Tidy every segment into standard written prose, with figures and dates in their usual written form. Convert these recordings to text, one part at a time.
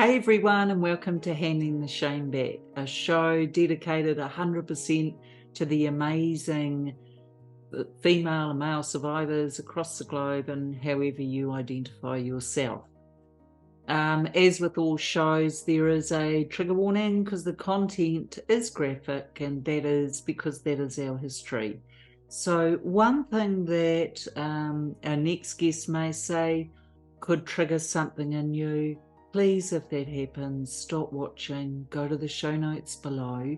Hey everyone, and welcome to Handing the Shame Back, a show dedicated 100% to the amazing female and male survivors across the globe and however you identify yourself. As with all shows, there is a trigger warning because the content is graphic, and that is because that is our history. So one thing that our next guest may say could trigger something in you. Please, if that happens, stop watching, go to the show notes below,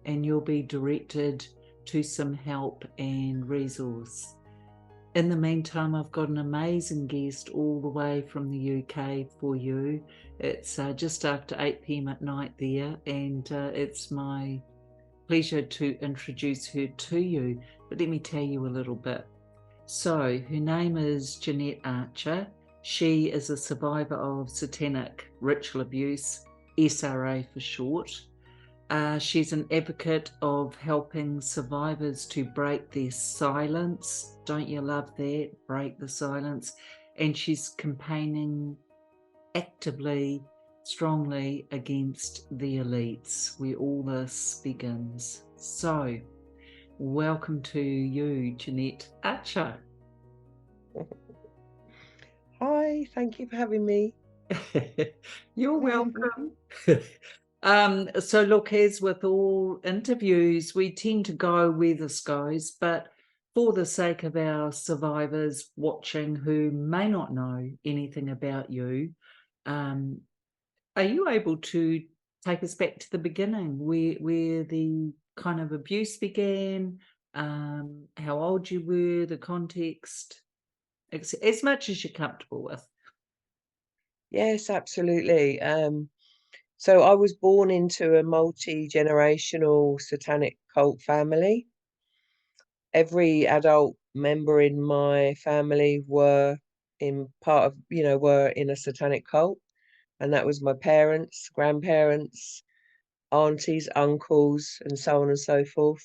and you'll be directed to some help and resource. In the meantime, I've got an amazing guest all the way from the UK for you. It's just after 8 p.m. at night there, and it's my pleasure to introduce her to you. But let me tell you a little bit. So, her name is Jeanette Archer. She is a survivor of Satanic ritual abuse, SRA for short. She's an advocate of helping survivors to break their silence. Don't you love that? Break the silence. And she's campaigning actively, strongly against the elites, where all this begins. So, welcome to you, Jeanette Archer. Hi, thank you for having me. You're welcome. So look, as with all interviews, we tend to go where this goes, but for the sake of our survivors watching who may not know anything about you, are you able to take us back to the beginning, where the kind of abuse began, how old you were, the context, as much as you're comfortable with? Yes, absolutely. So I was born into a multi-generational satanic cult family. Every adult member in my family were were in a satanic cult, and that was my parents, grandparents, aunties, uncles, and so on and so forth.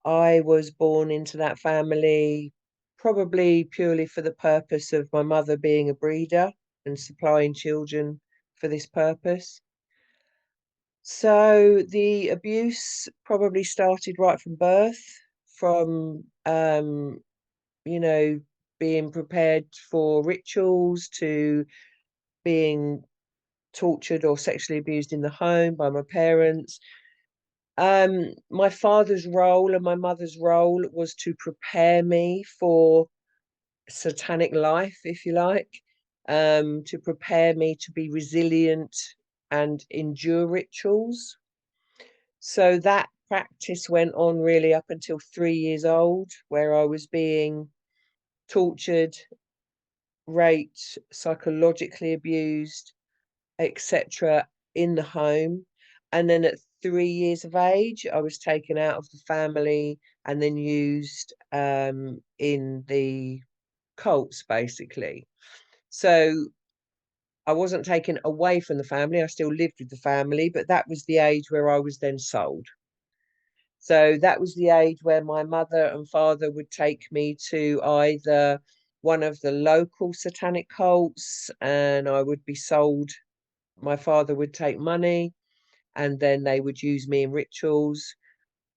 I was born into that family probably purely for the purpose of my mother being a breeder and supplying children for this purpose. So the abuse probably started right from birth, from you know, being prepared for rituals to being tortured or sexually abused in the home by my parents. My father's role and my mother's role was to prepare me for satanic life, if you like, to prepare me to be resilient and endure rituals. So that practice went on really up until 3 years old, where I was being tortured, raped, psychologically abused, etc., in the home. And then at 3 years of age, I was taken out of the family and then used in the cults, basically. So I wasn't taken away from the family. I still lived with the family, but that was the age where I was then sold. So that was the age where my mother and father would take me to either one of the local satanic cults and I would be sold. My father would take money and then they would use me in rituals,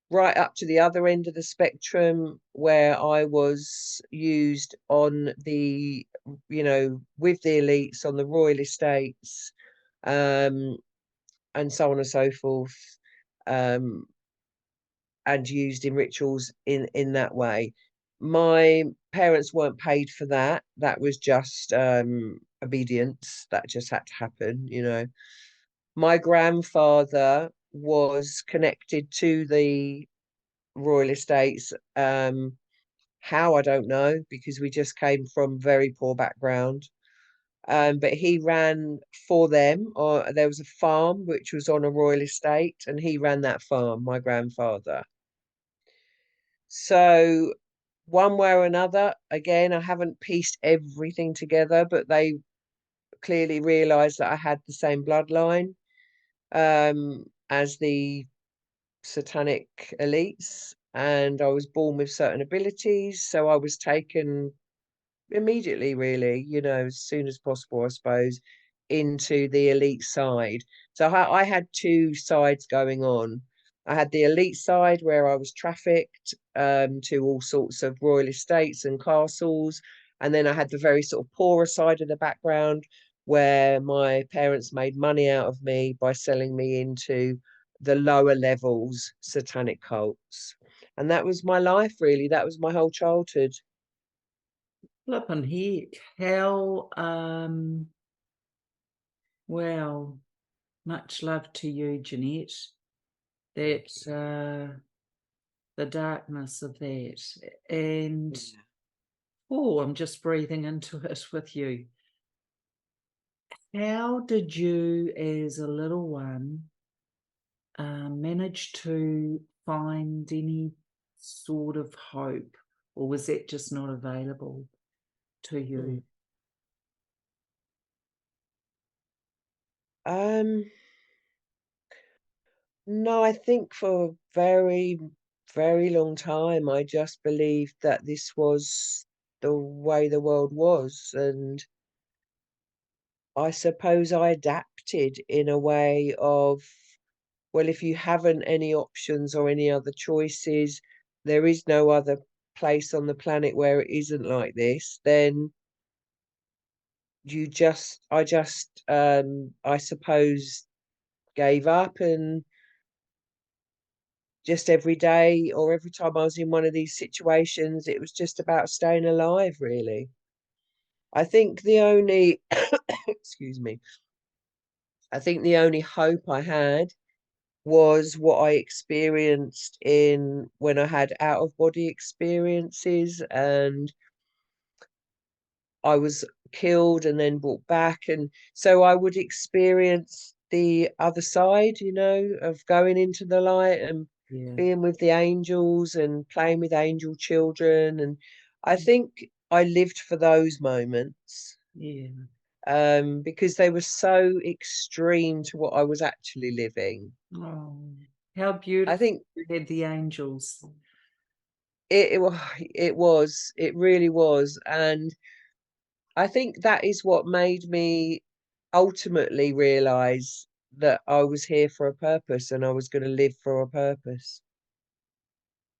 right up to the other end of the spectrum where I was used on the, with the elites on the royal estates, um, and so on and so forth, um, and used in rituals in that way. My parents weren't paid for that. That was just obedience. That just had to happen. My grandfather was connected to the royal estates. How, I don't know, because we just came from very poor background. But he ran for them, or there was a farm which was on a royal estate, and he ran that farm, my grandfather. So one way or another, again, I haven't pieced everything together, but they clearly realized that I had the same bloodline as the satanic elites, and I was born with certain abilities, so I was taken immediately, really, as soon as possible, I suppose, into the elite side. So I had two sides going on. I had the elite side where I was trafficked to all sorts of royal estates and castles. And then I had the very sort of poorer side of the background where my parents made money out of me by selling me into the lower levels satanic cults. And that was my life, really. That was my whole childhood. Flippin' heck. How, well, much love to you, Jeanette. That's the darkness of that. And, oh, I'm just breathing into it with you. How did you, as a little one, manage to find any sort of hope, or was that just not available to you? No, I think for a very, very long time, I just believed that this was the way the world was. And I suppose I adapted in a way of, well, if you haven't any options or any other choices, there is no other place on the planet where it isn't like this, then I suppose, gave up. And just every day or every time I was in one of these situations, it was just about staying alive, really. I think the only, excuse me, I think the only hope I had was what I experienced in when I had out of body experiences and I was killed and then brought back. And so I would experience the other side, of going into the light and Yeah. being with the angels and playing with angel children. And I think I lived for those moments Yeah. because they were so extreme to what I was actually living. Oh, how I beautiful think you had the angels. it really was. And I think that is what made me ultimately realize that I was here for a purpose and I was going to live for a purpose.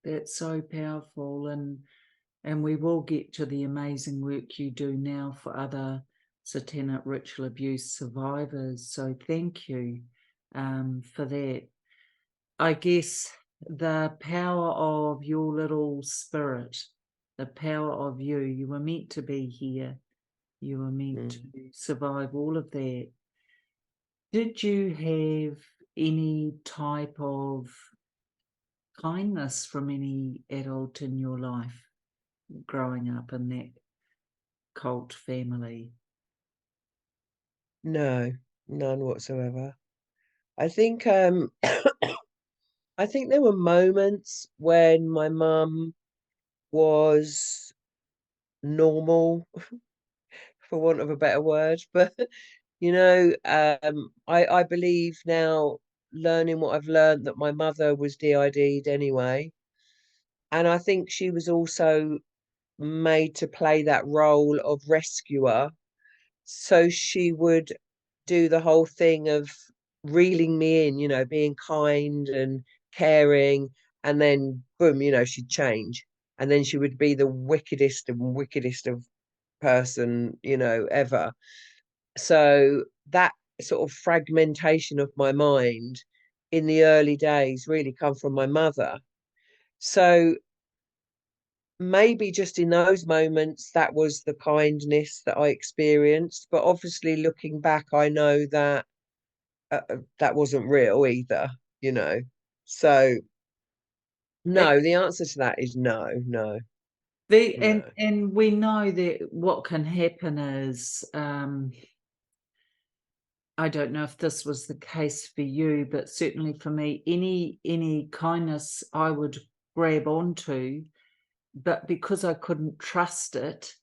That's so powerful, and we will get to the amazing work you do now for other satanic ritual abuse survivors. So thank you for that. I guess the power of your little spirit, the power of you, you were meant to be here. You were meant Mm. to survive all of that. Did you have any type of kindness from any adult in your life growing up in that cult family? No, none whatsoever. I think I think there were moments when my mum was normal, for want of a better word, but I believe now, learning what I've learned, that my mother was DID'd anyway. And I think she was also made to play that role of rescuer. So she would do the whole thing of reeling me in, being kind and caring. And then, boom, she'd change. And then she would be the wickedest and wickedest of person, ever. So that sort of fragmentation of my mind in the early days really come from my mother. So maybe just in those moments, that was the kindness that I experienced. But obviously, looking back, I know that that wasn't real either, you know. So, It, no, the answer to that is no, no, and no. and we know that what can happen is, I don't know if this was the case for you, but certainly for me, any kindness I would grab onto, but because I couldn't trust it,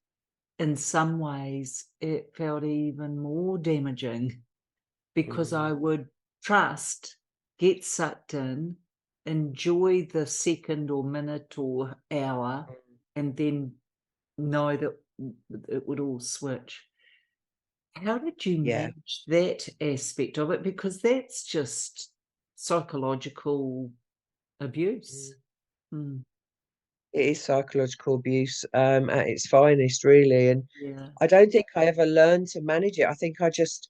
in some ways it felt even more damaging, because I Mm, would trust, get sucked in, enjoy the second or minute or hour, and then know that it would all switch. How did you Yeah. manage that aspect of it? Because that's just psychological abuse. Mm. Mm, It is psychological abuse at its finest, really. And yeah, I don't think I ever learned to manage it. I think I just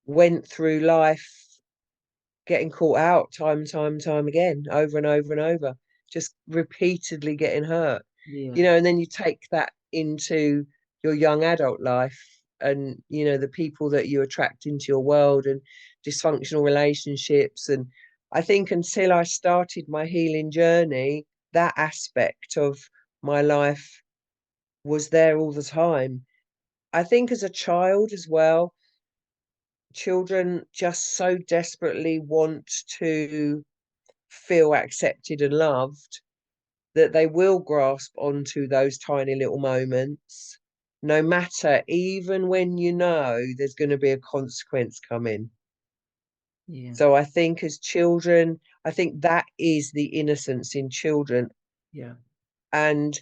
went through life getting caught out time again, over and over and over, just repeatedly getting hurt. yeah, And then you take that into your young adult life, and the people that you attract into your world, and dysfunctional relationships. And I think until I started my healing journey, that aspect of my life was there all the time. I think as a child as well, children just so desperately want to feel accepted and loved that they will grasp onto those tiny little moments, no matter, even when there's going to be a consequence coming. yeah, So I think as children, I think that is the innocence in children. yeah. And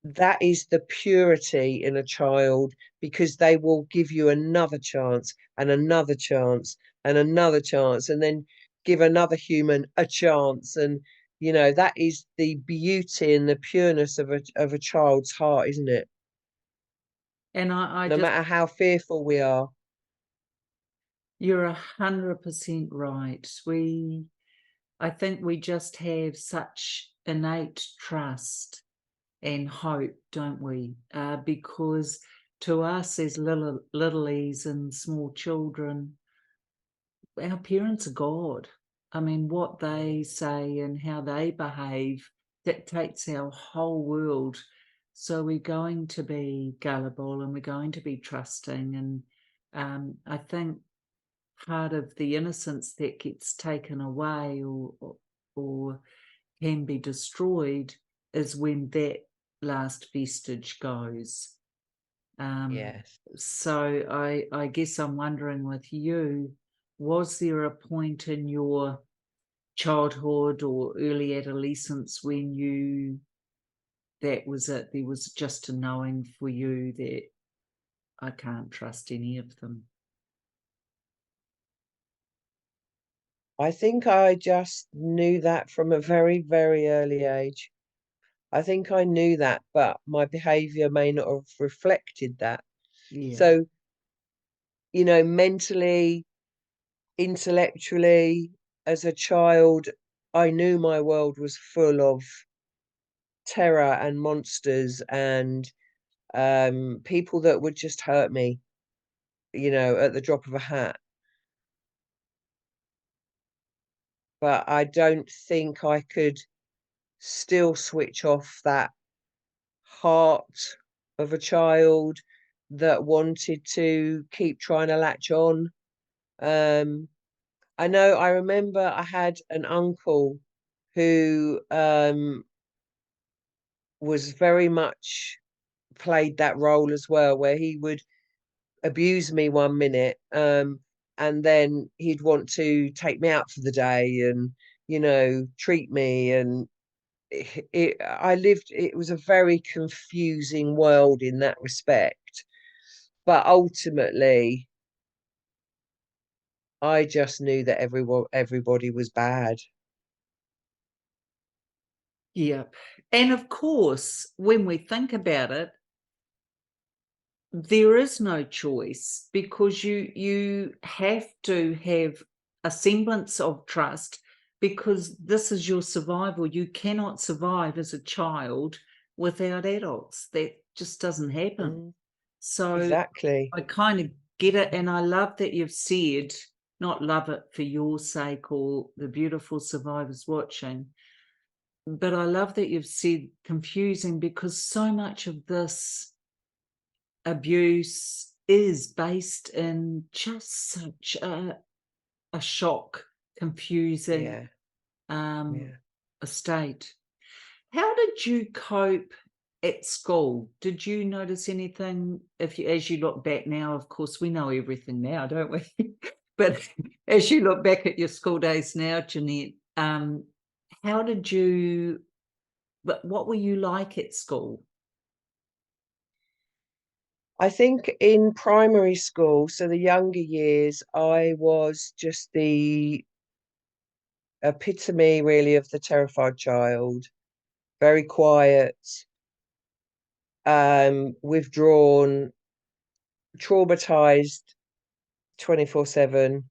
that is the purity in a child, because they will give you another chance and another chance and another chance, and then give another human a chance. And that is the beauty and the pureness of a child's heart, isn't it? And I No just, matter how fearful we are. you're 100% right. I think we just have such innate trust and hope, don't we? Because to us as littlies and small children, our parents are God. I mean, what they say and how they behave dictates our whole world. So we're going to be gullible and we're going to be trusting. And I think part of the innocence that gets taken away or can be destroyed is when that last vestige goes. Um, Yes. so I guess I'm wondering with you, was there a point in your childhood or early adolescence when that was it? There was just a knowing for you that I can't trust any of them. I think I just knew that from a very, very early age. I think I knew that, but my behavior may not have reflected that. Yeah, So, mentally, intellectually, as a child, I knew my world was full of terror and monsters and people that would just hurt me, at the drop of a hat. But I don't think I could still switch off that heart of a child that wanted to keep trying to latch on. Um, I remember I had an uncle who was very much played that role as well, where he would abuse me one minute, and then he'd want to take me out for the day and, treat me. And it was a very confusing world in that respect. But ultimately, I just knew that everybody was bad. yeah. And of course, when we think about it, there is no choice because you have to have a semblance of trust because this is your survival. You cannot survive as a child without adults. That just doesn't happen. Mm, So exactly. I kind of get it, and I love that you've said, not love it for your sake or the beautiful survivors watching, but I love that you've said confusing because so much of this abuse is based in just such a shock, confusing Yeah, um, yeah. a state. How did you cope at school? Did you notice anything? If you, as you look back now, of course, we know everything now, don't we? But as you look back at your school days now, Jeanette, how did you? But what were you like at school? I think in primary school, so the younger years, I was just the epitome really of the terrified child, very quiet, withdrawn, traumatized 24/7.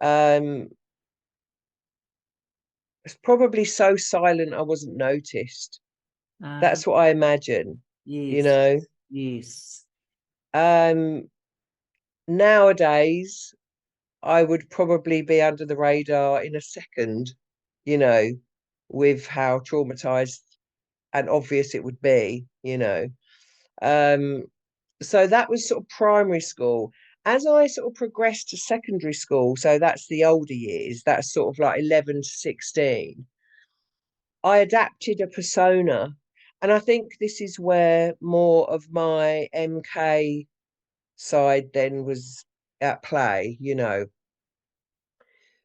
Um, it's probably so silent I wasn't noticed. Ah, That's what I imagine, you yes, know. yes, Um, Nowadays, I would probably be under the radar in a second, you know, with how traumatized and obvious it would be, you know. Um, so that was sort of primary school. As I sort of progressed to secondary school, so that's the older years, that's sort of like 11 to 16, I adapted a persona. And I think this is where more of my MK side then was at play, you know,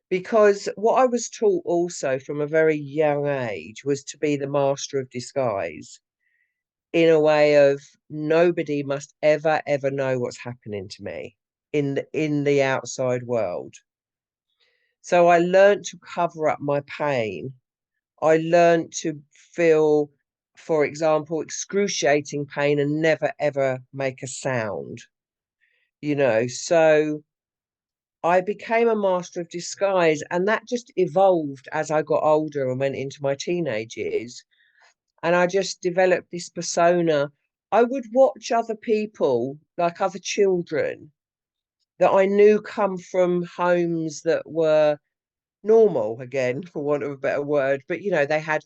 because what I was taught also from a very young age was to be the master of disguise in a way of nobody must ever know what's happening to me in the outside world. So I learned to cover up my pain. I learned to feel, for example, excruciating pain and never ever make a sound, you know. So I became a master of disguise, and that just evolved as I got older and went into my teenage years. And I just developed this persona. I would watch other people, like other children, that I knew come from homes that were normal, again, for want of a better word. But you know, they had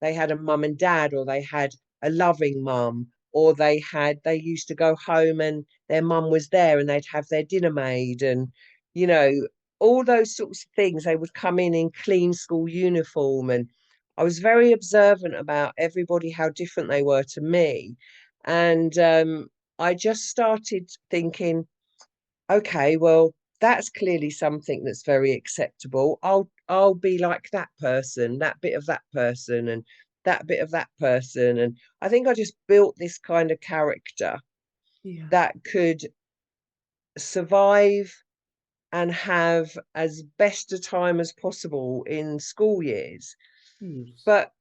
a mum and dad, or they had a loving mum, or they used to go home and their mum was there and they'd have their dinner made, and you know, all those sorts of things. They would come in clean school uniform, and I was very observant about everybody, how different they were to me. And I just started thinking, okay, well, that's clearly something that's very acceptable. I'll be like that person, that bit of that person, and that bit of that person. And I think I just built this kind of character yeah, that could survive and have as best a time as possible in school years. yes, But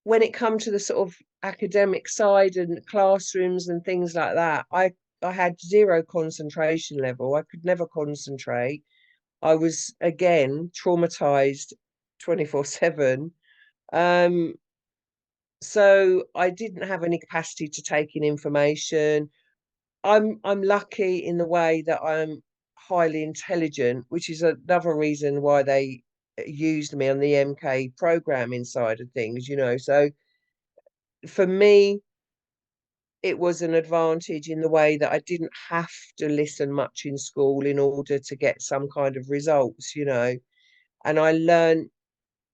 when it come to the sort of academic side and classrooms and things like that, I had zero concentration level. I could never concentrate. I was again traumatized 24/7. Um, so I didn't have any capacity to take in information. I'm lucky in the way that I'm highly intelligent, which is another reason why they used me on the MK programming side of things, you know. So for me, it was an advantage in the way that I didn't have to listen much in school in order to get some kind of results, you know. And I learned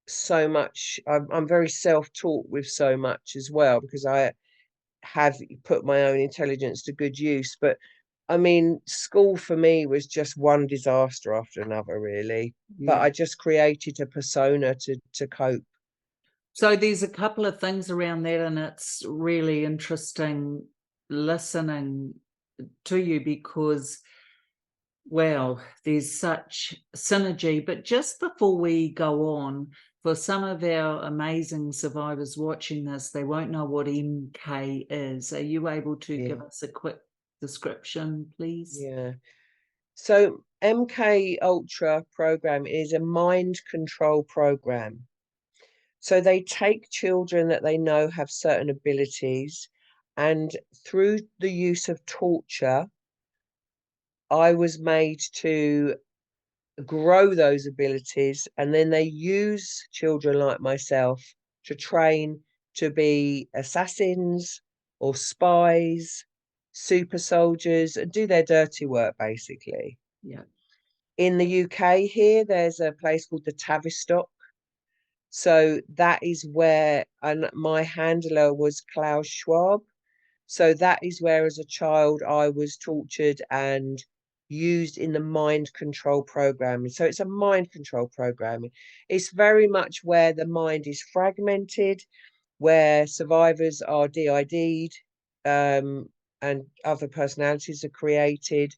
so much. I'm very self-taught with so much as well, because I have put my own intelligence to good use. But I mean, school for me was just one disaster after another, really. But yeah. I just created a persona to cope. So there's a couple of things around that, and it's really interesting listening to you because, well, there's such synergy. But just before we go on, for some of our amazing survivors watching this, they won't know what MK is. Are you able to Yeah, give us a quick description, please? yeah. So MK Ultra program is a mind control program. So they take children that they know have certain abilities, and through the use of torture, I was made to grow those abilities, and then they use children like myself to train to be assassins or spies, super soldiers, and do their dirty work basically. Yeah. In the UK here, there's a place called the Tavistock. So that is where, and my handler was Klaus Schwab. So that is where, as a child, I was tortured and used in the mind control program. So it's a mind control program. It's very much where the mind is fragmented, where survivors are DID'd, and other personalities are created.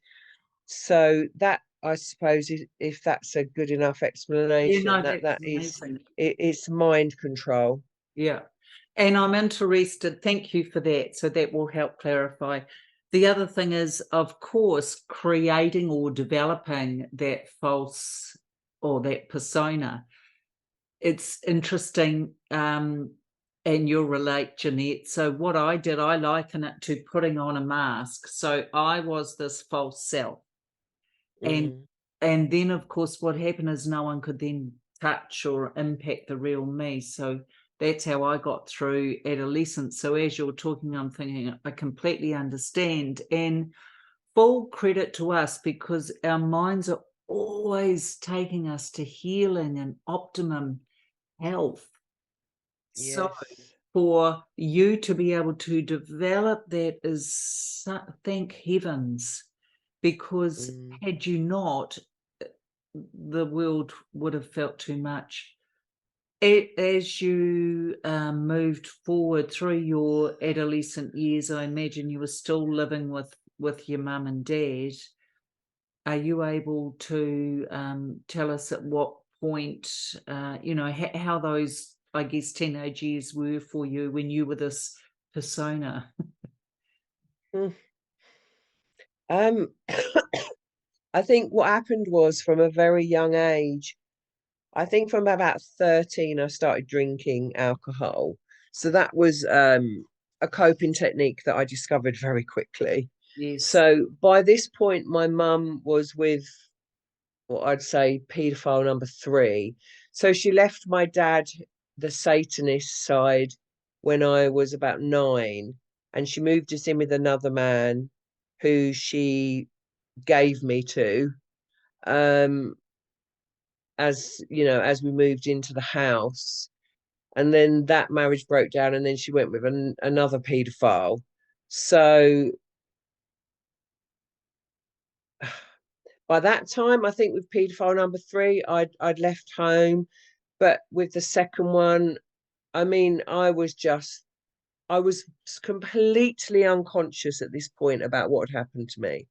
So that, I suppose, if that's a good enough Yeah, explanation, no, that that's is amazing. it's mind control. Yeah. And I'm interested, thank you for that. So that will help clarify. The other thing is, of course, creating or developing that false or that persona. It's interesting, and you'll relate, Jeanette. So what I did, I liken it to putting on a mask. So I was this false self. And Mm, and then of course what happened is no one could then touch or impact the real me. So that's how I got through adolescence. So as you're talking, I'm thinking I completely understand. And full credit to us, because our minds are always taking us to healing and optimum health. So yes. for you to be able to develop that is, thank heavens, because Mm, had you not, the world would have felt too much. As you moved forward through your adolescent years, I imagine you were still living with your mum and dad. Are you able to tell us at what point, how those, I guess, teenage years were for you when you were this persona? mm. Um, I think what happened was, from a very young age, I think from about 13, I started drinking alcohol. So that was a coping technique that I discovered very quickly. Yes. So by this point, my mum was with what I'd say paedophile number three. So she left my dad, the Satanist side, when I was about 9, and she moved us in with another man who she gave me to. Um, as you know, as we moved into the house, and then that marriage broke down, and then she went with another paedophile. So by that time, I think with paedophile number three, I'd left home. But with the second one, I mean, I was completely unconscious at this point about what had happened to me.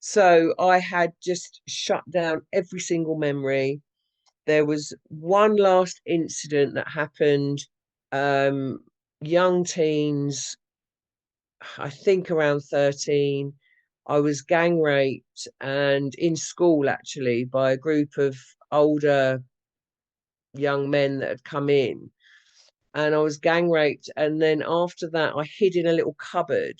So I had just shut down every single memory. There was one last incident that happened, um, young teens, I think around 13. I was gang raped, and in school actually, by a group of older young men that had come in, and I was gang raped. And then after that, I hid in a little cupboard.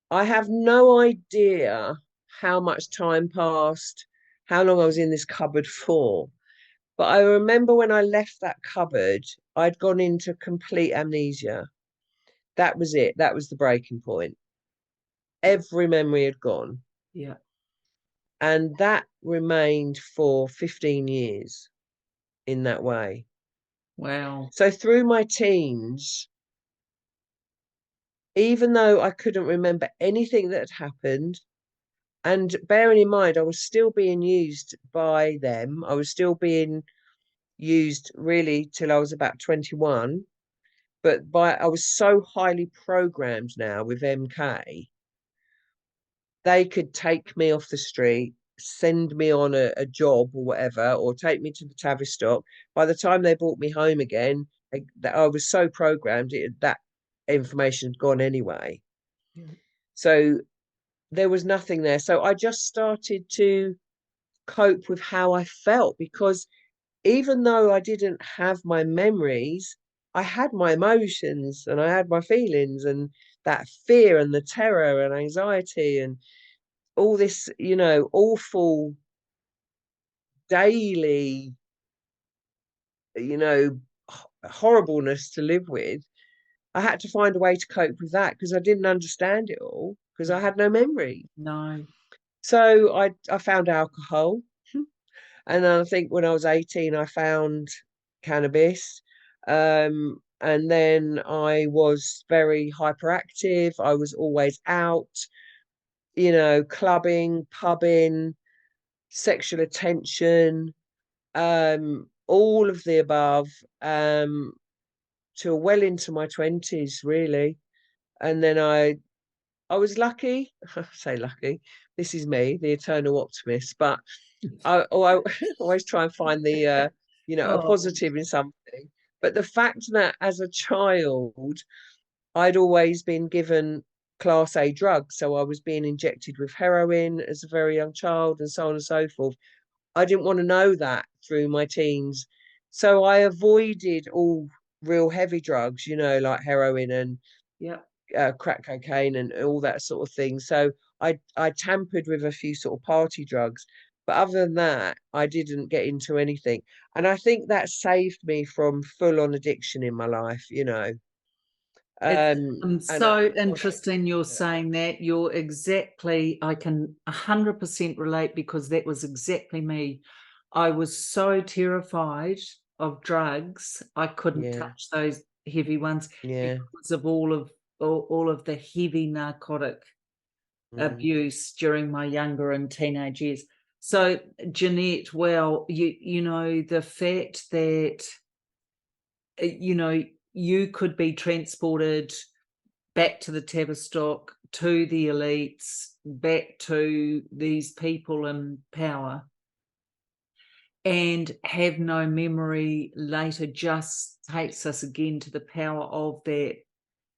I have no idea how much time passed, how long I was in this cupboard for. But I remember when I left that cupboard, I'd gone into complete amnesia. That was it. That was the breaking point. Every memory had gone. Yeah. And that remained for 15 years in that way. Wow. So through my teens, even though I couldn't remember anything that had happened, and bearing in mind, I was still being used by them, I was still being used really till I was about 21. But I was so highly programmed now with MK, they could take me off the street, send me on a job or whatever, or take me to the Tavistock. By the time they brought me home again, I was so programmed that information had gone anyway. Yeah. So there was nothing there. So I just started to cope with how I felt, because even though I didn't have my memories, I had my emotions and I had my feelings, and that fear and the terror and anxiety and all this, awful daily, you know, horribleness to live with. I had to find a way to cope with that because I didn't understand it all because I had no memory. No. So I found alcohol. And I think when I was 18, I found cannabis. And then I was very hyperactive. I was always out, clubbing, pubbing, sexual attention, all of the above, till well into my 20s, really. And then I I was lucky. I say lucky. This is me, the eternal optimist. But I always try and find the a Oh, positive in something. But the fact that as a child, I'd always been given class A drugs, so I was being injected with heroin as a very young child, and so on and so forth. I didn't want to know that through my teens, so I avoided all real heavy drugs, like heroin and yeah. crack cocaine and all that sort of thing. So I tampered with a few sort of party drugs, but other than that, I didn't get into anything. And I think that saved me from full on addiction in my life. It's And so gosh, interesting you're saying that. I can 100% relate, because that was exactly me. I was so terrified of drugs, I couldn't yeah, touch those heavy ones yeah, because of all of the heavy narcotic mm, abuse during my younger and teenage years. So, Jeanette, well, the fact that you could be transported back to the Tavistock, to the elites, back to these people in power, and have no memory later, just takes us again to the power of that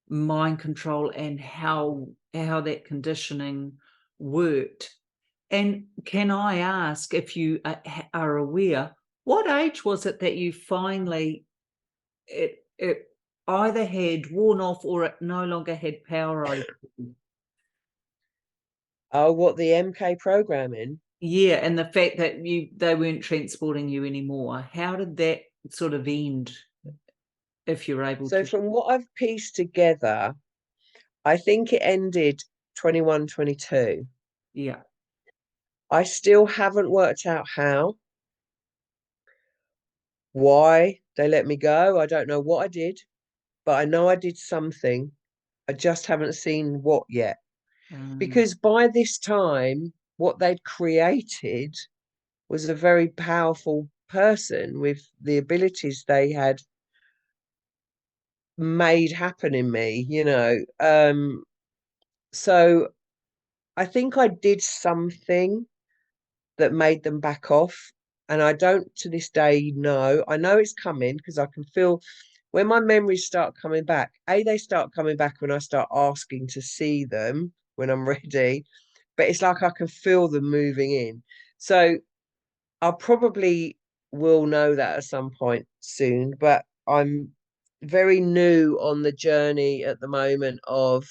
mind control and how that conditioning worked. And can I ask, if you are aware, what age was it that you finally it either had worn off or it no longer had power over you? oh, what, the MK programming? Yeah, and the fact that they weren't transporting you anymore. How did that sort of end, if you're able So to? from what I've pieced together, I think it ended 21, 22. Yeah. I still haven't worked out why they let me go. I don't know what I did, but I know I did something. I just haven't seen what yet. Um, Because by this time, what they'd created was a very powerful person with the abilities they had made happen in me. So I think I did something that made them back off. And I don't to this day know. I know it's coming because I can feel when my memories start coming back. They start coming back when I start asking to see them when I'm ready. But it's like I can feel them moving in. So I probably will know that at some point soon. But I'm very new on the journey at the moment of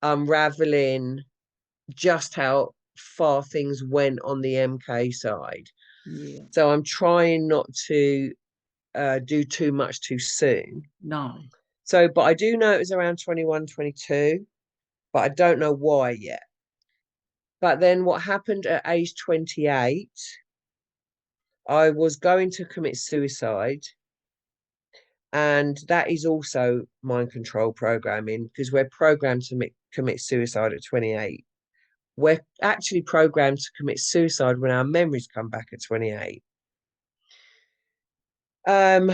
unraveling just how far things went on the MK side. yeah. So I'm trying not to do too much too soon. No. So, but I do know it was around 21, 22, but I don't know why yet. But then what happened at age 28, I was going to commit suicide. And that is also mind control programming because we're programmed to commit suicide at 28. We're actually programmed to commit suicide when our memories come back at 28. Um,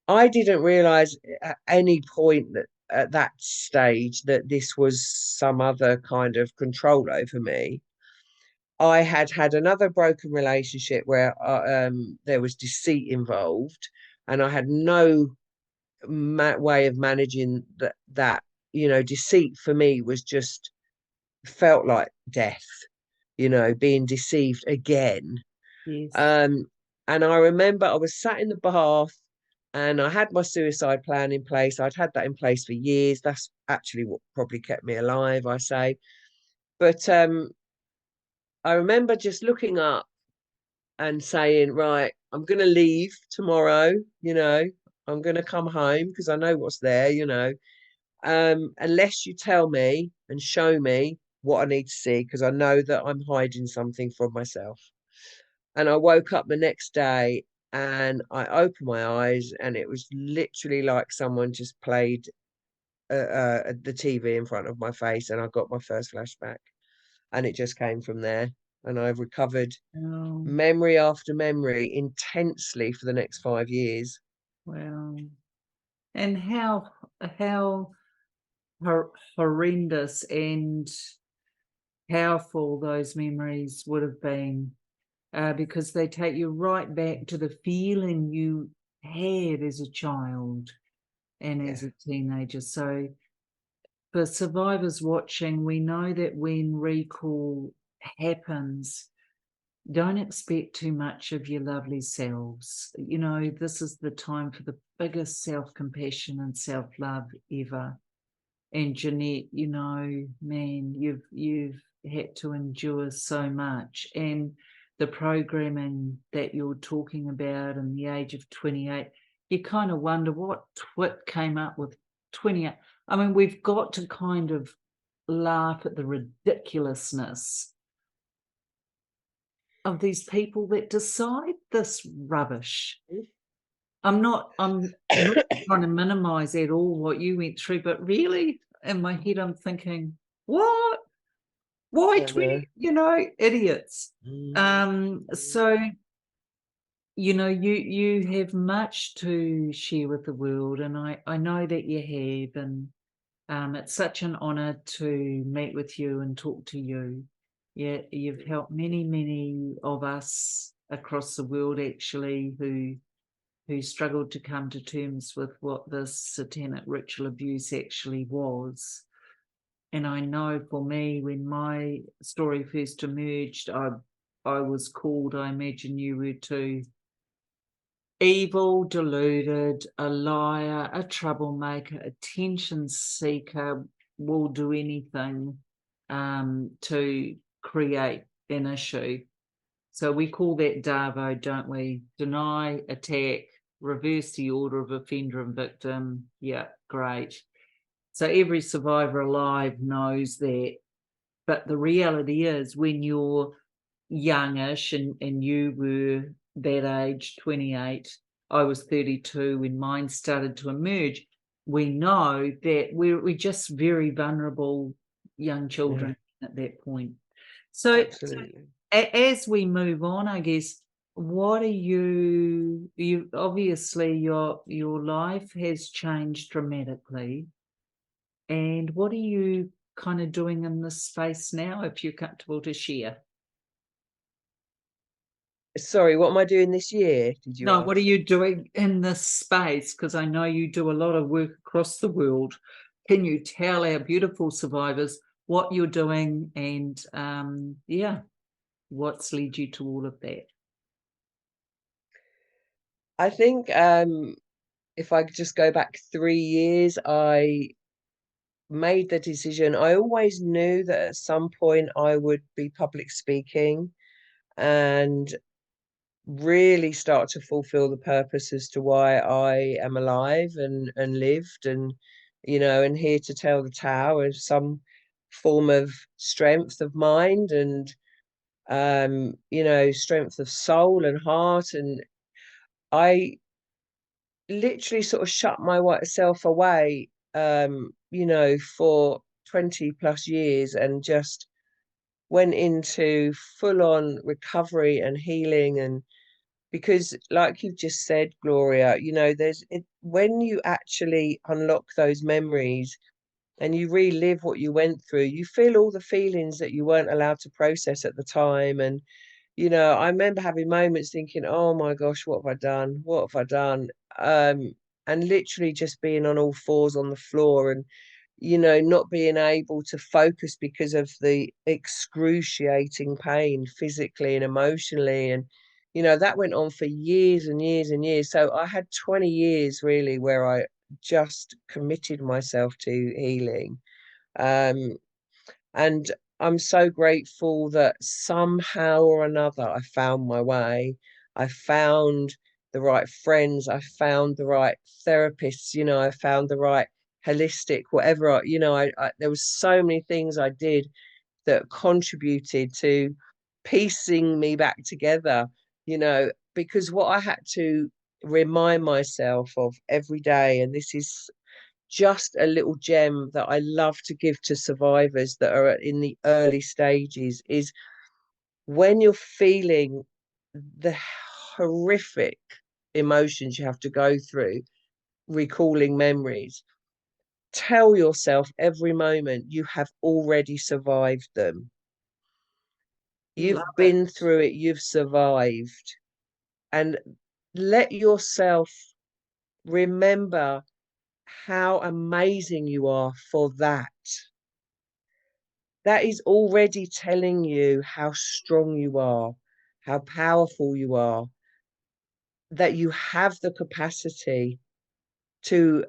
I didn't realize at any point that at that stage that this was some other kind of control over me. I had had another broken relationship where there was deceit involved, and I had no way of managing that. Deceit for me was just felt like death. Being deceived again. Yes. Um, and I remember I was sat in the bath and I had my suicide plan in place. I'd had that in place for years. That's actually what probably kept me alive, I say. But I remember just looking up and saying, right, I'm going to leave tomorrow, I'm going to come home because I know what's there. Unless you tell me and show me what I need to see, because I know that I'm hiding something from myself. And I woke up the next day and I opened my eyes and it was literally like someone just played the TV in front of my face and I got my first flashback. And it just came from there. And I've recovered Oh, memory after memory intensely for the next 5 years. well. And how horrendous and powerful those memories would have been, because they take you right back to the feeling you had as a child and as a teenager. So for survivors watching, we know that when recall happens, don't expect too much of your lovely selves. You know, this is the time for the biggest self-compassion and self-love ever. And Jeanette, you know, man, you've had to endure so much. And the programming that you're talking about in the age of 28, you kind of wonder what twit came up with 28. I mean, we've got to kind of laugh at the ridiculousness of these people that decide this rubbish. I'm not trying to minimize at all what you went through, but really in my head I'm thinking, what? Why 20, idiots? So, you have much to share with the world, and I know that you have, and it's such an honor to meet with you and talk to you. Yeah, you've helped many, many of us across the world actually who struggled to come to terms with what this satanic ritual abuse actually was. And I know for me, when my story first emerged, I was called, I imagine you were too, evil, deluded, a liar, a troublemaker, attention seeker, will do anything to create an issue. So we call that DAVO, don't we? Deny, attack, reverse the order of offender and victim. Yeah, great. So every survivor alive knows that. But the reality is when you're youngish and you were that age, 28, I was 32 when mine started to emerge, we know that we're just very vulnerable young children at that point. So Absolutely. as we move on, I guess, what are you obviously your life has changed dramatically, and what are you kind of doing in this space now, if you're comfortable to share? Sorry, what am I doing this year, did you No, what are ask? you doing in this space? Because I know you do a lot of work across the world. Can you tell our beautiful survivors what you're doing and, what's led you to all of that? I think if I could just go back 3 years, I made the decision. I always knew that at some point I would be public speaking and really start to fulfill the purpose as to why I am alive and lived and here to tell the tale of some form of strength of mind and strength of soul and heart. And I literally sort of shut myself away for 20 plus years and just went into full on recovery and healing. And because like you've just said, Gloria, when you actually unlock those memories and you relive what you went through, you feel all the feelings that you weren't allowed to process at the time. And I remember having moments thinking, oh my gosh, what have I done? What have I done? Um, and literally just being on all fours on the floor and, not being able to focus because of the excruciating pain physically and emotionally. And, that went on for years and years and years. So I had 20 years really where I just committed myself to healing. Um, and I'm so grateful that somehow or another I found my way. I found the right friends. I found the right therapists. I found the right holistic, whatever. There was so many things I did that contributed to piecing me back together, because what I had to remind myself of every day, and this is just a little gem that I love to give to survivors that are in the early stages, is when you're feeling the horrific emotions you have to go through, recalling memories, tell yourself every moment you have already survived them. You've Love it. been through it, you've survived. And let yourself remember how amazing you are for that. That is already telling you how strong you are, how powerful you are, that you have the capacity to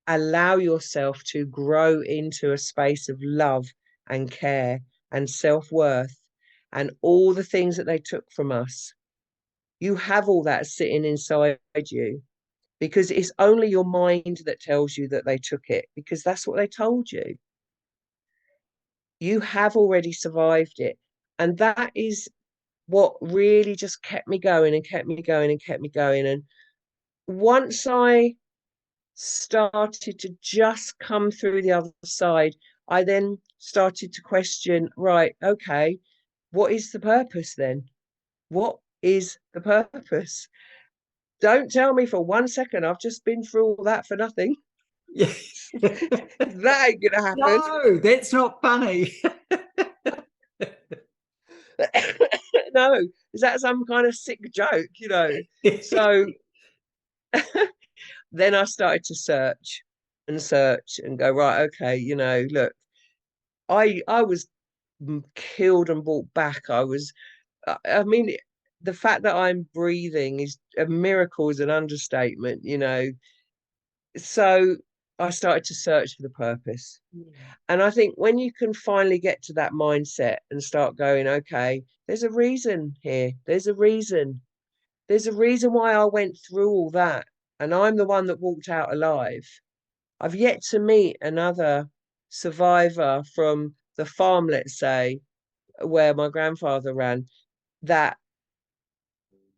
allow yourself to grow into a space of love and care and self-worth and all the things that they took from us. You have all that sitting inside you, because it's only your mind that tells you that they took it, because that's what they told you. You have already survived it. And that is what really just kept me going and kept me going and kept me going. And once I started to just come through the other side, I then started to question, right, okay, what is the purpose then? What is the purpose? Don't tell me for 1 second I've just been through all that for nothing. Yeah. That ain't gonna happen. No, that's not funny. No, is that some kind of sick joke, So then I started to search and go, right, okay, look, I was killed and brought back. I mean, the fact that I'm breathing is a miracle, is an understatement. So I started to search for the purpose. And I think when you can finally get to that mindset and start going, okay, there's a reason here. There's a reason. There's a reason why I went through all that. And I'm the one that walked out alive. I've yet to meet another survivor from the farm, let's say, where my grandfather ran, that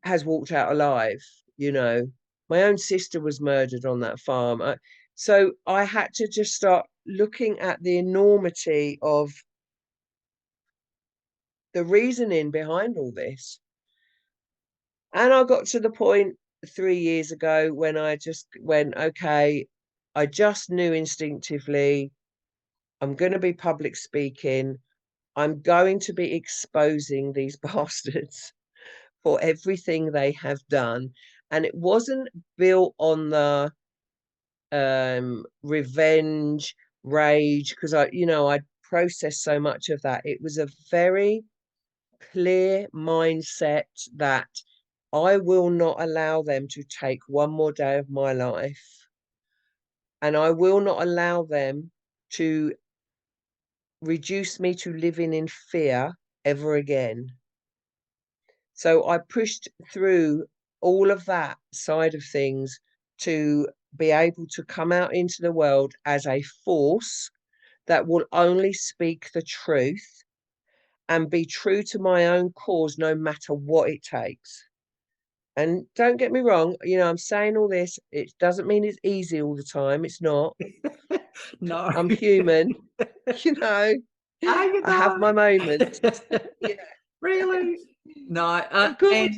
has walked out alive. My own sister was murdered on that farm. So I had to just start looking at the enormity of the reasoning behind all this. And I got to the point 3 years ago when I just went, okay, I just knew instinctively I'm going to be public speaking. I'm going to be exposing these bastards for everything they have done. And it wasn't built on the revenge, rage, because I'd processed so much of that. It was a very clear mindset that I will not allow them to take one more day of my life. And I will not allow them to reduce me to living in fear ever again. So I pushed through all of that side of things to be able to come out into the world as a force that will only speak the truth and be true to my own cause no matter what it takes. And don't get me wrong, I'm saying all this, it doesn't mean it's easy all the time. It's not. No. I'm human, you know. Are you I have my moments. though? Yeah. Really? No, Of course,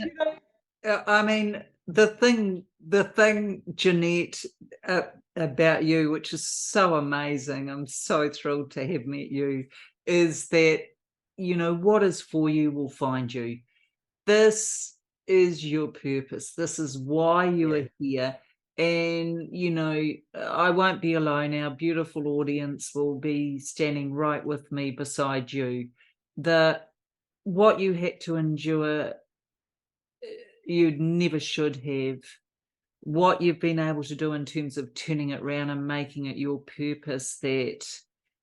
and I mean the thing, Jeanette, about you, which is so amazing. I'm so thrilled to have met you. Is that what is for you will find you. This is your purpose. This is why you yeah. are here. And I won't be alone. Our beautiful audience will be standing right with me beside you. What you had to endure, you never should have. What you've been able to do in terms of turning it around and making it your purpose, that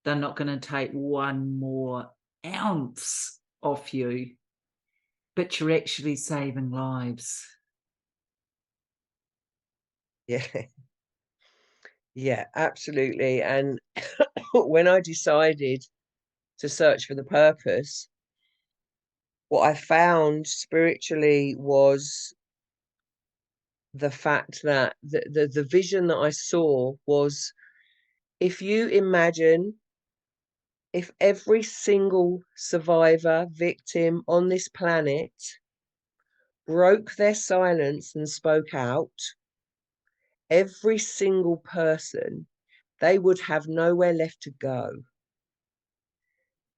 they're not going to take one more ounce off you, but you're actually saving lives. Yeah. Yeah, absolutely. And when I decided to search for the purpose, what I found spiritually was the fact that the vision that I saw was, if you imagine, if every single survivor, victim on this planet broke their silence and spoke out, every single person, they would have nowhere left to go.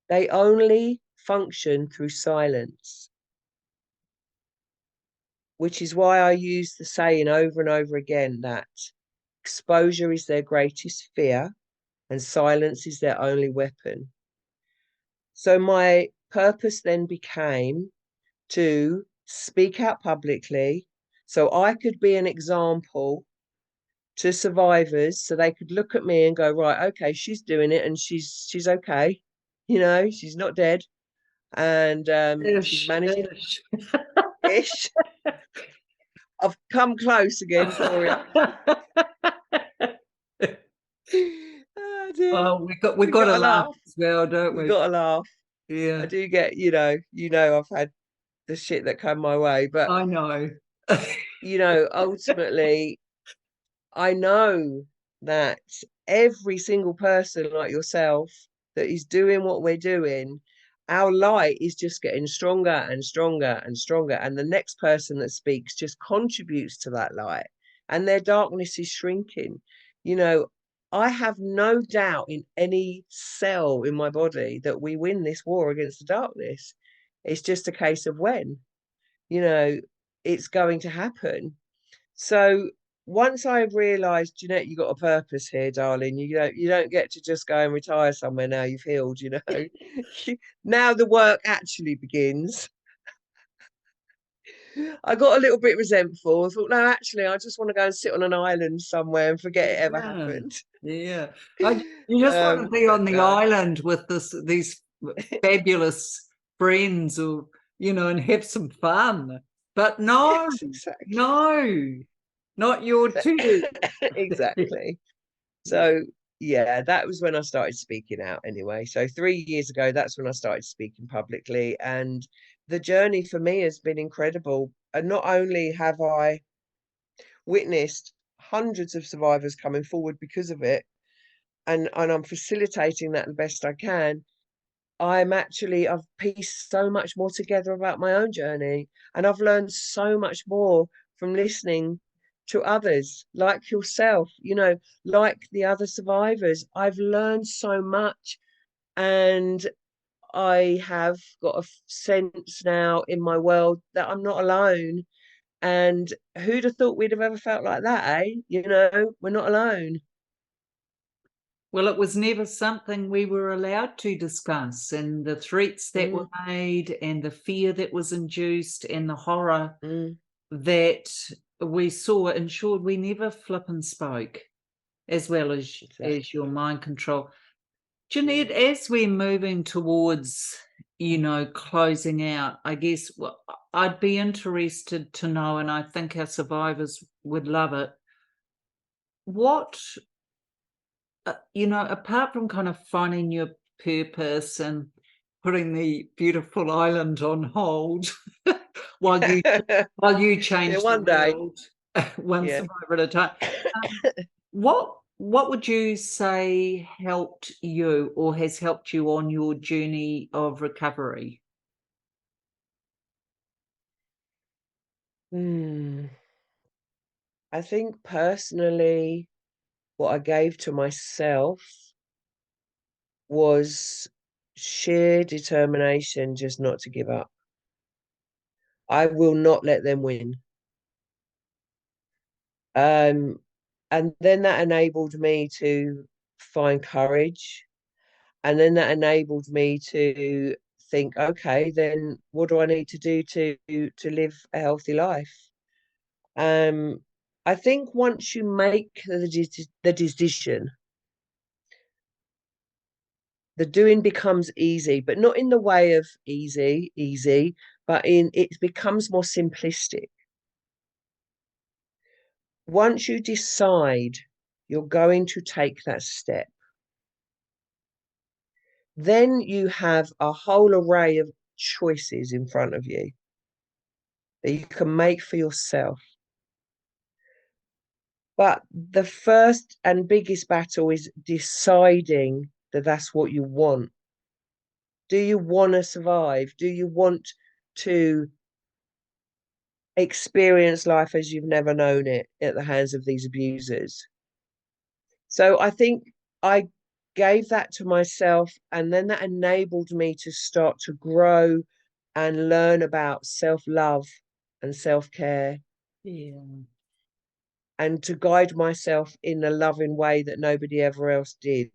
They only function through silence, which is why I use the saying over and over again that exposure is their greatest fear and silence is their only weapon. So my purpose then became to speak out publicly so I could be an example to survivors, so they could look at me and go, right, okay, she's doing it and she's okay, she's not dead, and she's Ish, managing ish. ish. I've come close again for you. Oh dear. Oh, we We got to gotta laugh laugh. as well, don't We we? gotta laugh. I Yeah, do get, I've had the shit that come my way, but I know. ultimately I know that every single person like yourself that is doing what we're doing, our light is just getting stronger and stronger and stronger. And the next person that speaks just contributes to that light, and their darkness is shrinking. I have no doubt in any cell in my body that we win this war against the darkness. It's just a case of when, you know, it's going to happen. So once I realised, Jeanette, you got a purpose here, darling. You don't get to just go and retire somewhere now you've healed. Now the work actually begins. I got a little bit resentful. I thought, no, actually, I just want to go and sit on an island somewhere and forget it ever Yeah, happened. yeah. You just want to be But on the no. island with these fabulous friends, or and have some fun. But no, Yes, exactly. no, not your two. Exactly. Yeah. So yeah, that was when I started speaking out anyway. So 3 years ago, that's when I started speaking publicly. And the journey for me has been incredible. And not only have I witnessed hundreds of survivors coming forward because of it, and I'm facilitating that the best I can, I've pieced so much more together about my own journey. And I've learned so much more from listening to others like yourself, like the other survivors. I've learned so much, and I have got a sense now in my world that I'm not alone. And who'd have thought we'd have ever felt like that, eh? We're not alone. Well, it was never something we were allowed to discuss, and the threats that were Mm, made, and the fear that was induced, and the horror mm, that we saw ensured we never flip and spoke, as well as your exactly. mind control. Jeanette, Mm. as we're moving towards, closing out, I guess I'd be interested to know, and I think our survivors would love it. What, apart from kind of finding your purpose and putting the beautiful island on hold while you while you Yeah, change the one day. world, one Yeah. survivor at a time. What would you say helped you or has helped you on your journey of recovery? Hmm. I think personally, what I gave to myself was sheer determination just not to give up. I will not let them win. Um, and then that enabled me to find courage. And then that enabled me to think, okay, then what do I need to do to live a healthy life? Um, I think once you make the decision, the doing becomes easy, but not in the way of easy, but in it becomes more simplistic. Once you decide you're going to take that step, then you have a whole array of choices in front of you that you can make for yourself. But the first and biggest battle is deciding that that's what you want. Do you want to survive? Do you want to experience life as you've never known it at the hands of these abusers? So I think I gave that to myself, and then that enabled me to start to grow and learn about self-love and self-care, Yeah. and to guide myself in a loving way that nobody ever else did.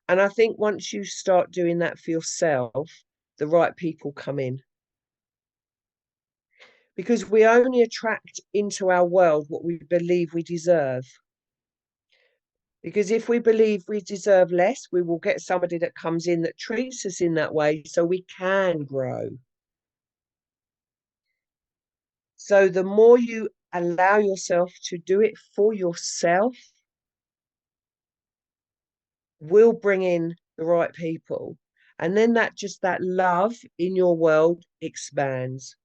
And I think once you start doing that for yourself, the right people come in. Because we only attract into our world what we believe we deserve. Because if we believe we deserve less, we will get somebody that comes in that treats us in that way so we can grow. So the more you allow yourself to do it for yourself, will bring in the right people. And then that love in your world expands.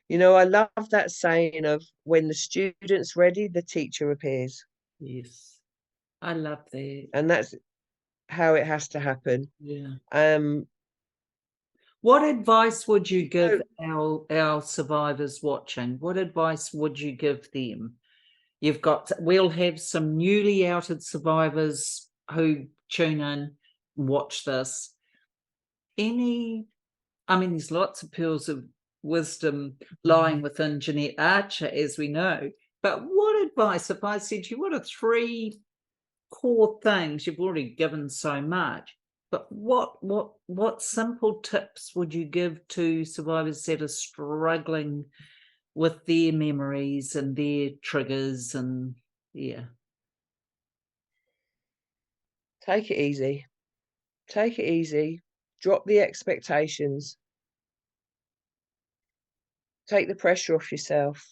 You know, I love that saying of when the student's ready, the teacher appears. Yes. I love that. And that's how it has to happen. Yeah. Um, What advice would you give so our survivors watching? What advice would you give them? We'll have some newly outed survivors who tune in and watch this. There's lots of pearls of wisdom lying within Jeanette Archer, as we know. But what advice, if I said to you, what are three core things? You've already given so much, but what simple tips would you give to survivors that are struggling with their memories and their triggers? And yeah. take it easy. Take it easy. Drop the expectations. Take the pressure off yourself.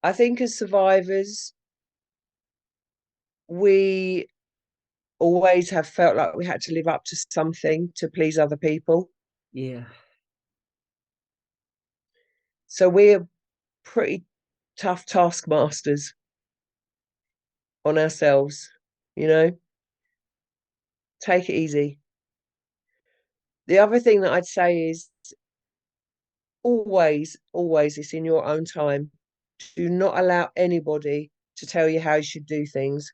I think as survivors, we always have felt like we had to live up to something to please other people. Yeah. So we're pretty tough taskmasters on ourselves, you know. Take it easy. The other thing that I'd say is always it's in your own time. Do not allow anybody to tell you how you should do things.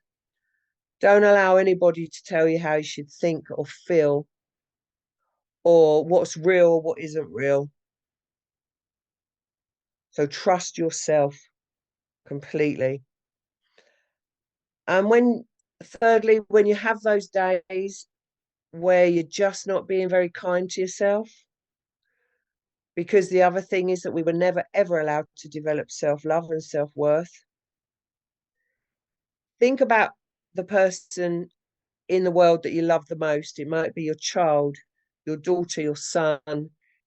Don't allow anybody to tell you how you should think or feel, or what's real or what isn't real. So trust yourself completely. And thirdly, when you have those days where you're just not being very kind to yourself, because the other thing is that we were never ever allowed to develop self-love and self-worth. Think about the person in the world that you love the most. It might be your child, your daughter, your son.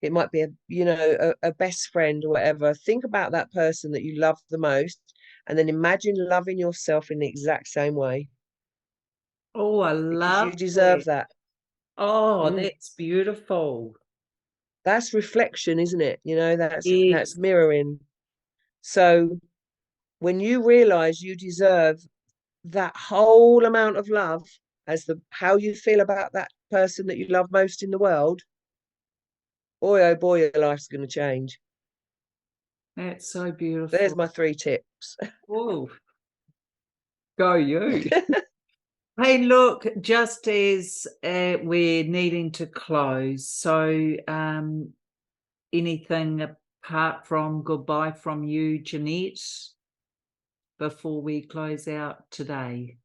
It might be a best friend or whatever. Think about that person that you love the most, and then imagine loving yourself in the exact same way, Oh, I because love you deserve that. that. Oh, Mm. that's beautiful. That's reflection, isn't it? That's Yes. mirroring. So when you realize you deserve that whole amount of love as the how you feel about that person that you love most in the world, boy oh boy, your life's going to change. That's so There's beautiful. my 3 tips. Oh, go you. Hey, look, just as we're needing to close, so anything apart from goodbye from you, Jeanette, before we close out today?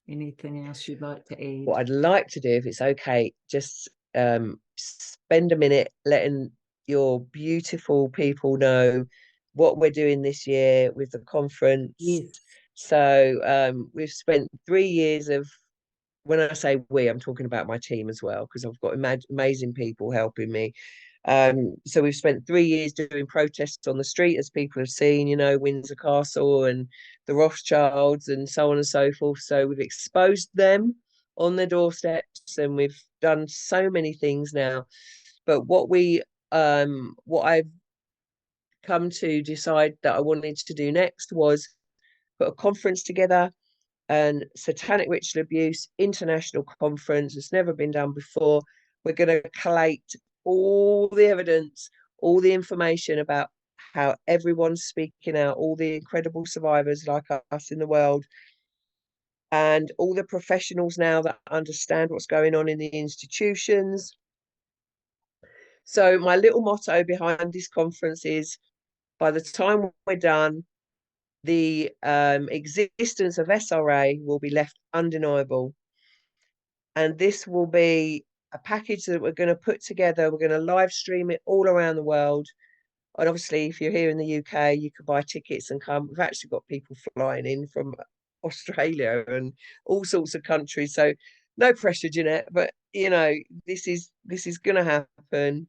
Anything else you'd like to What add? I'd like to do, if it's okay, just spend a minute letting your beautiful people know what we're doing this year with the conference. Yes. So we've spent 3 years of, when I say we, I'm talking about my team as well, because I've got amazing people helping me. So we've spent 3 years doing protests on the street, as people have seen, Windsor Castle and the Rothschilds and so on and so forth. So we've exposed them on their doorsteps, and we've done so many things now. But what I've come to decide that I wanted to do next was put a conference together, and Satanic Ritual Abuse International Conference. It's never been done before. We're going to collate all the evidence, all the information about how everyone's speaking out, all the incredible survivors like us in the world, and all the professionals now that understand what's going on in the institutions. So my little motto behind this conference is, by the time we're done, the existence of SRA will be left undeniable. And this will be a package that we're going to put together. We're going to live stream it all around the world. And obviously, if you're here in the UK, you can buy tickets and come. We've actually got people flying in from Australia and all sorts of countries. So no pressure, Jeanette, but you know, this is going to happen.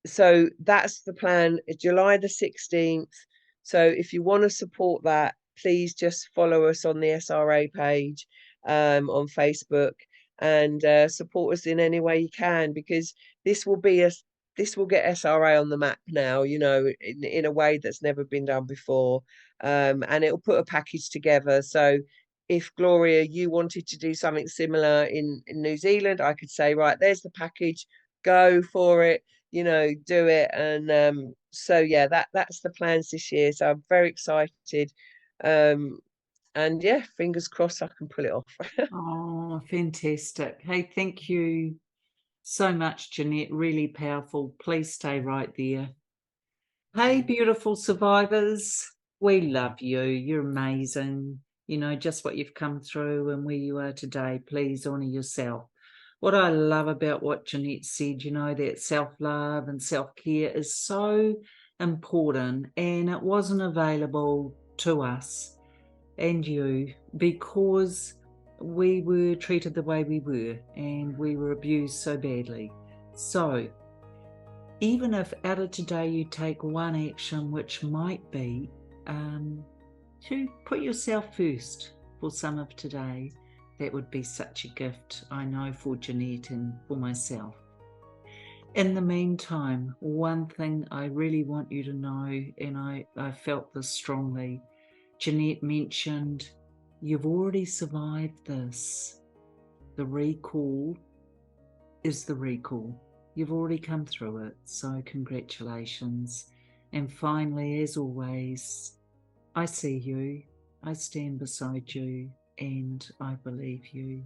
So that's the plan, July the 16th. So if you want to support that, please just follow us on the SRA page on Facebook, and support us in any way you can, because this will get SRA on the map now, you know, in a way that's never been done before. And it'll put a package together. So if, Gloria, you wanted to do something similar in New Zealand, I could say, right, there's the package, go for it, you know, do it. And so yeah, that's the plans this year. So I'm very excited. And yeah, fingers crossed I can pull it off. Oh, fantastic. Hey, thank you so much, Jeanette. Really powerful. Please stay right there. Hey, beautiful survivors. We love you. You're amazing. You know just what you've come through and where you are today. Please honour yourself. What I love about what Jeanette said, you know, that self-love and self-care is so important, and it wasn't available to us and you because we were treated the way we were and we were abused so badly. So even if out of today you take one action, which might be to put yourself first for some of today, that would be such a gift, I know, for Jeanette and for myself. In the meantime, one thing I really want you to know, and I felt this strongly, Jeanette mentioned, you've already survived this. The recall is the recall. You've already come through it, so congratulations. And finally, as always, I see you, I stand beside you, and I believe you.